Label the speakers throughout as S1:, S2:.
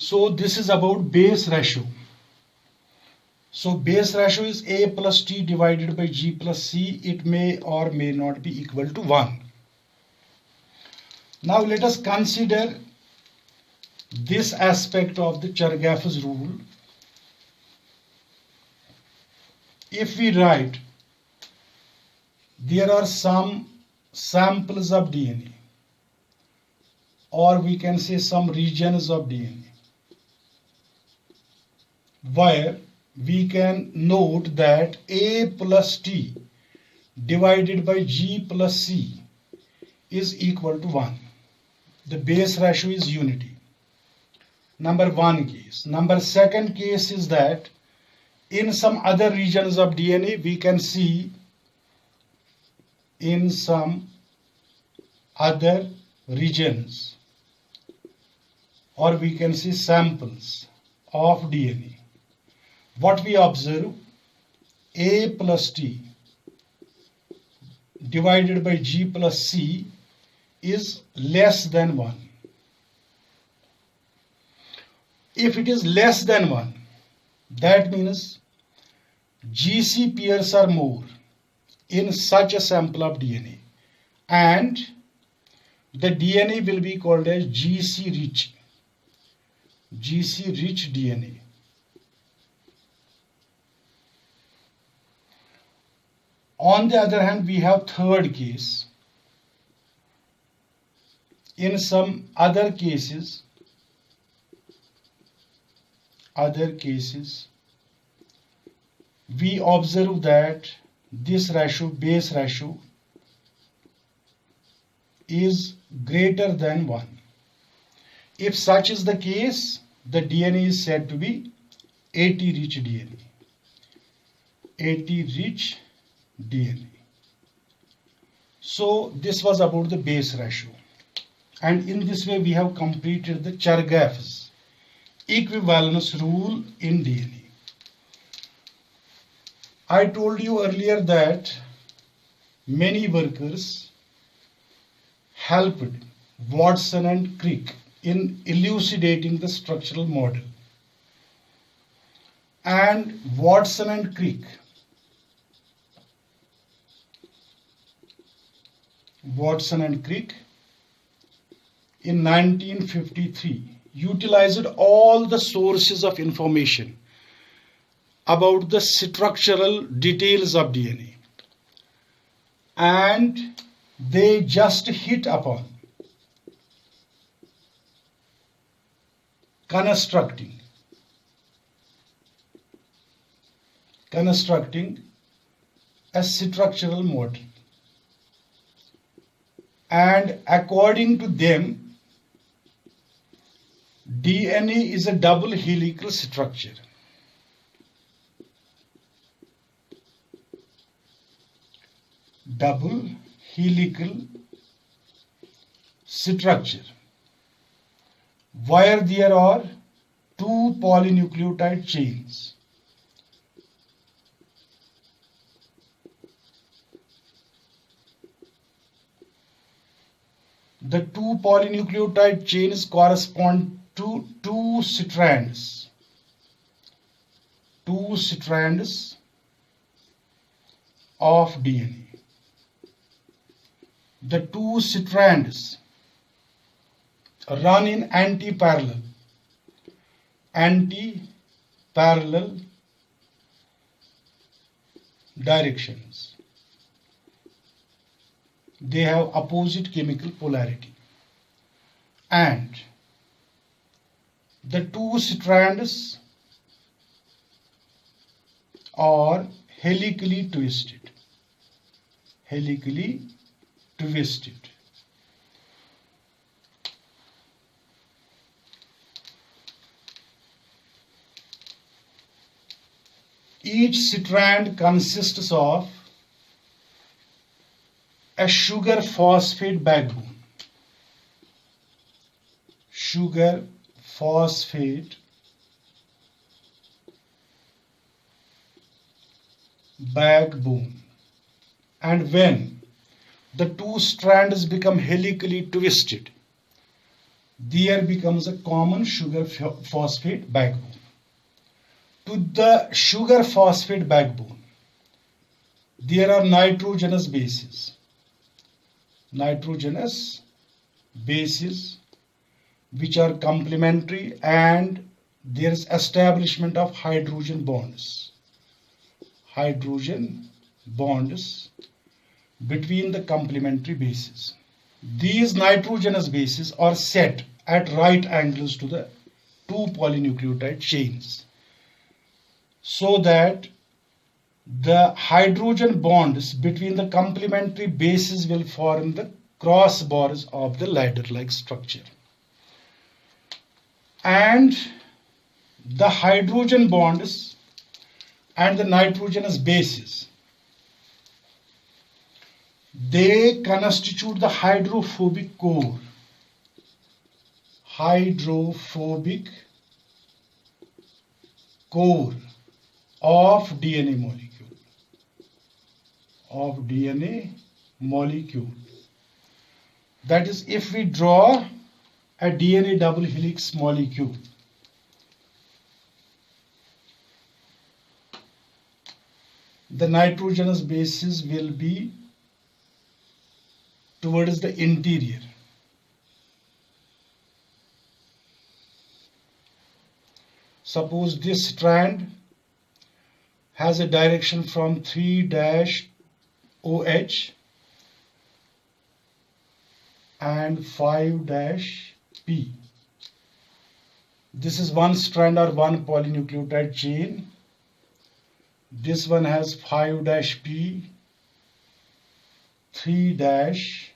S1: So this is about base ratio. So base ratio is A plus T divided by G plus C. It may or may not be equal to 1. Now let us consider this aspect of the Chargaff's rule. If we write there are some samples of DNA, or we can say some regions of DNA, where we can note that A plus T divided by G plus C is equal to 1. The base ratio is unity. Number one case. Number second case is that in some other regions of DNA we can see in some other regions, or we can see samples of DNA. What we observe, A plus T divided by G plus C is less than 1. If it is less than 1, that means GC pairs are more in such a sample of DNA, and the DNA will be called as GC rich DNA. On the other hand, we have third case. In some other cases, we observe that this ratio, base ratio, is greater than 1. If such is the case, the DNA is said to be AT rich DNA. AT rich DNA. So this was about the base ratio, and in this way we have completed the Chargaff's equivalence rule in DNA. I told you earlier that many workers helped Watson and Crick in elucidating the structural model, and Watson and Crick in 1953 utilized all the sources of information about the structural details of DNA, and they just hit upon constructing a structural model. And according to them, DNA is a double helical structure. Double helical structure, where there are two polynucleotide chains. The two polynucleotide chains correspond to two strands of DNA. The two strands run in anti-parallel directions. They have opposite chemical polarity, and the two strands are helically twisted. Each strand consists of a sugar phosphate backbone. And when the two strands become helically twisted, there becomes a common sugar phosphate backbone. To the sugar phosphate backbone, there are nitrogenous bases. Nitrogenous bases which are complementary, and there is establishment of hydrogen bonds. Hydrogen bonds between the complementary bases. These nitrogenous bases are set at right angles to the two polynucleotide chains, so that the hydrogen bonds between the complementary bases will form the crossbars of the ladder-like structure. And the hydrogen bonds and the nitrogenous bases, they constitute the hydrophobic core. Hydrophobic core of DNA molecule. That is, if we draw a DNA double helix molecule, the nitrogenous bases will be towards the interior. Suppose this strand has a direction from 3-OH and 5-P. This is one strand or one polynucleotide chain. This one has 5-P, 3-OH.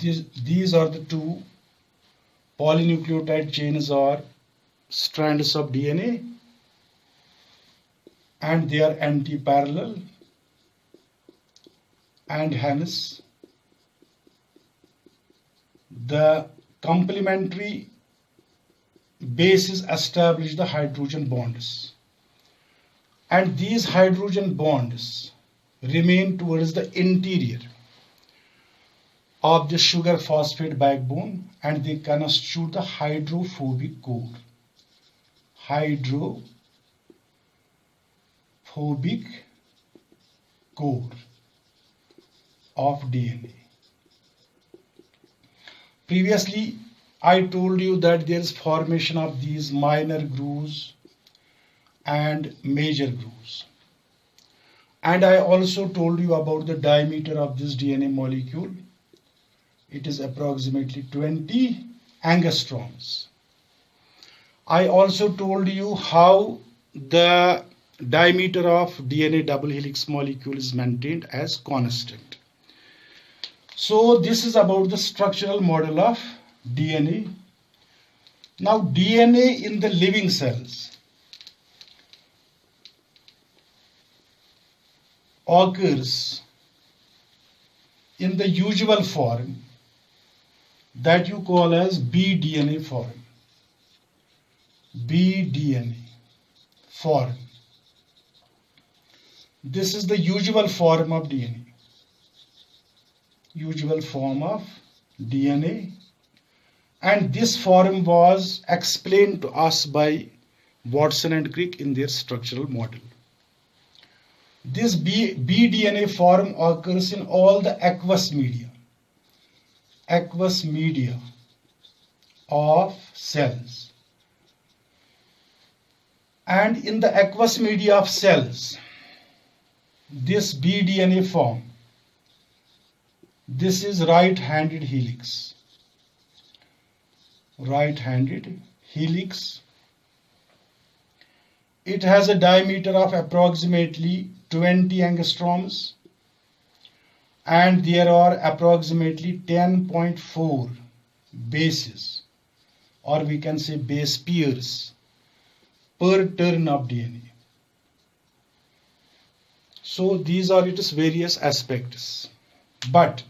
S1: These are the two polynucleotide chains or strands of DNA, and they are anti-parallel, and hence the complementary bases establish the hydrogen bonds, and these hydrogen bonds remain towards the interior of the sugar phosphate backbone, and they constitute the hydrophobic core. Hydrophobic core of DNA. Previously, I told you that there is formation of these minor grooves and major grooves. And I also told you about the diameter of this DNA molecule. It is approximately 20 angstroms. I also told you how the diameter of DNA double helix molecule is maintained as constant. So this is about the structural model of DNA. Now DNA in the living cells occurs in the usual form that you call as bDNA form. bDNA form. This is the usual form of DNA. Usual form of DNA. And this form was explained to us by Watson and Crick in their structural model. This bDNA form occurs in all the aqueous media. Aqueous media of cells. And in the aqueous media of cells, this bDNA form, this is right-handed helix. Right-handed helix. It has a diameter of approximately 20 angstroms, and there are approximately 10.4 bases, or we can say base pairs, per turn of DNA. So these are its various aspects. But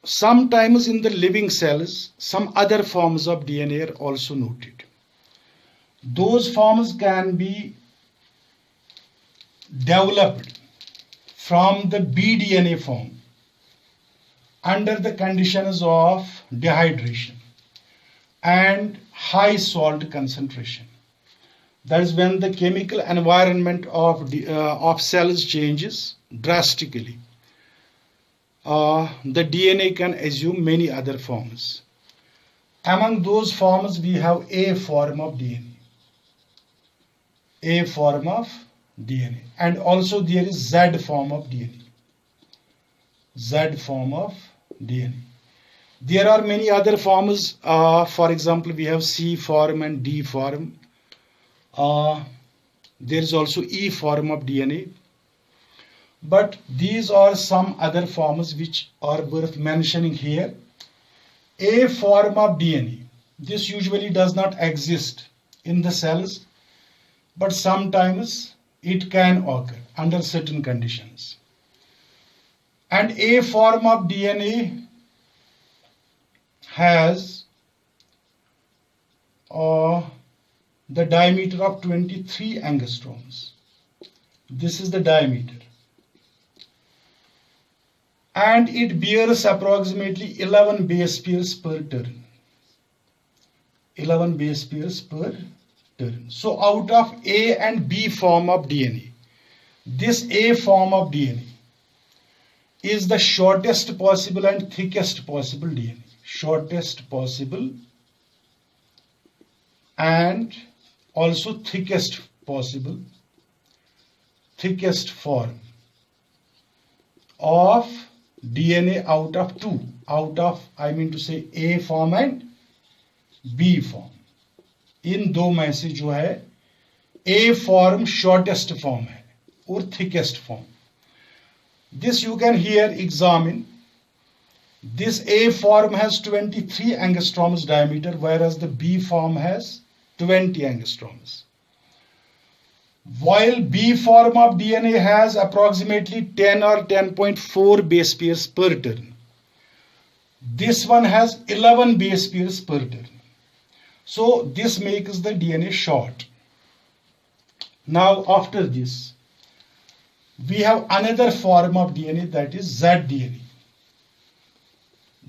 S1: sometimes in the living cells, some other forms of DNA are also noted. those forms can be developed from the bDNA form under the conditions of dehydration and high salt concentration. That is when the chemical environment of cells changes drastically. The DNA can assume many other forms. Among those forms, we have A form of DNA. A form of DNA. And also there is Z form of DNA. Z form of DNA. There are many other forms. For example, we have C form and D form. There is also E form of DNA. But these are some other forms which are worth mentioning here. A form of DNA. This usually does not exist in the cells, but sometimes it can occur under certain conditions. And A form of DNA has the diameter of 23 angstroms. This is the diameter. And it bears approximately 11 base pairs per turn. 11 base pairs per turn. So out of A and B form of DNA, this A form of DNA is the shortest possible and thickest possible DNA. Shortest possible and also thickest possible, thickest form of DNA out of two, I mean to say A form and B form. इन दो में से जो है A form shortest form है और thickest form. This you can here examine. This A form has 23 angstroms diameter, whereas the B form has 20 angstroms. While B form of DNA has approximately 10 or 10.4 base pairs per turn, this one has 11 base pairs per turn. So this makes the DNA short. Now after this, we have another form of DNA, that is zDNA.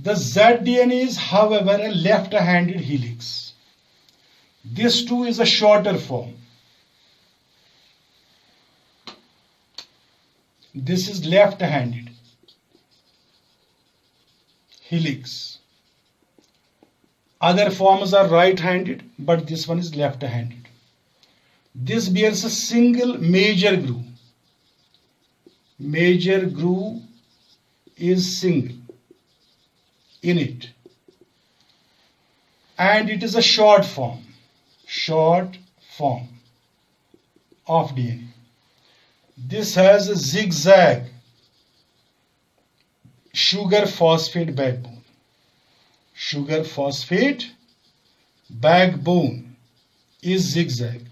S1: The zDNA is, however, a left-handed helix. This too is a shorter form. This is left-handed helix. Other forms are right-handed, but this one is left-handed. This bears a single major groove. Major groove is single in it. And it is a short form of DNA. This has a zigzag sugar phosphate backbone. Sugar phosphate backbone is zigzag.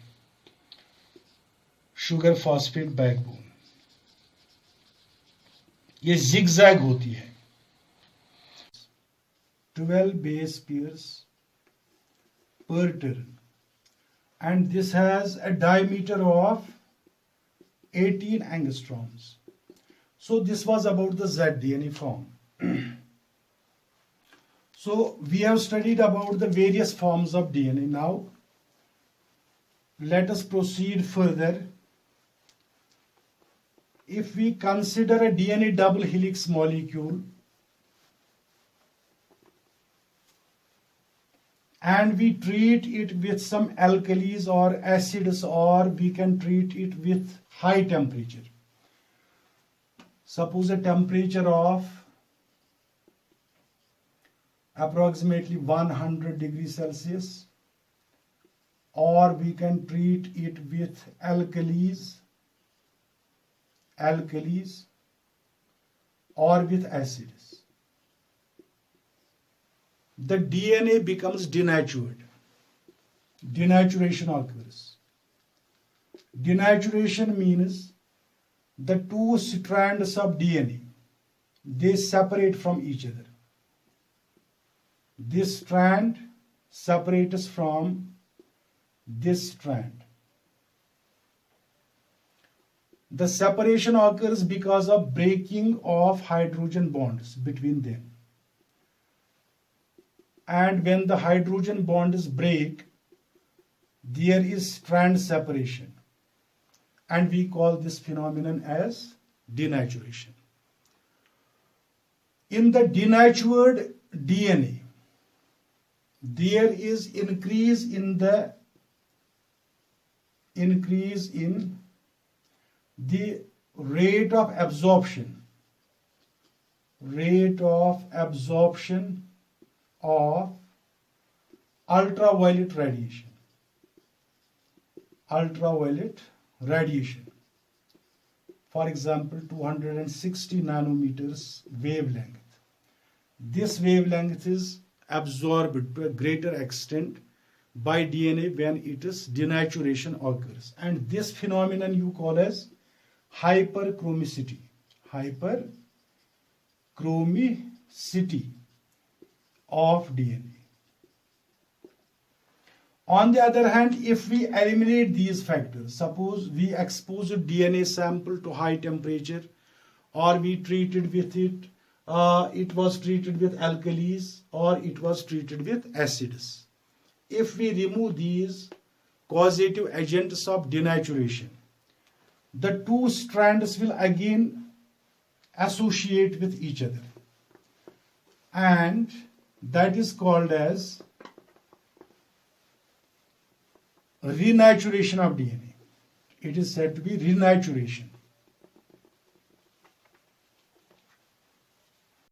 S1: Sugar phosphate backbone. ये zigzag होती है. 12 base pairs per turn. And this has a diameter of 18 angstroms. So this was about the zDNA form. So we have studied about the various forms of DNA. Now let us proceed further. If we consider a DNA double helix molecule and we treat it with some alkalis or acids, or we can treat it with high temperature. Suppose a temperature of approximately 100 degrees Celsius, or we can treat it with alkalis or with acids. The DNA becomes denatured. Denaturation occurs. Denaturation means the two strands of DNA, they separate from each other. This strand separates from this strand. The separation occurs because of breaking of hydrogen bonds between them. And when the hydrogen bonds break, there is strand separation. And we call this phenomenon as denaturation. In the denatured DNA, there is increase in the rate of absorption of ultraviolet radiation. For example, 260 nanometers wavelength. This wavelength is absorbed to a greater extent by DNA when it is denaturation occurs. And this phenomenon you call as hyperchromicity. Hyperchromicity of DNA. On the other hand, if we eliminate these factors, suppose we expose a DNA sample to high temperature, or we treated with it was treated with alkalis, or it was treated with acids. If we remove these causative agents of denaturation, the two strands will again associate with each other, and that is called as renaturation of DNA. It is said to be renaturation.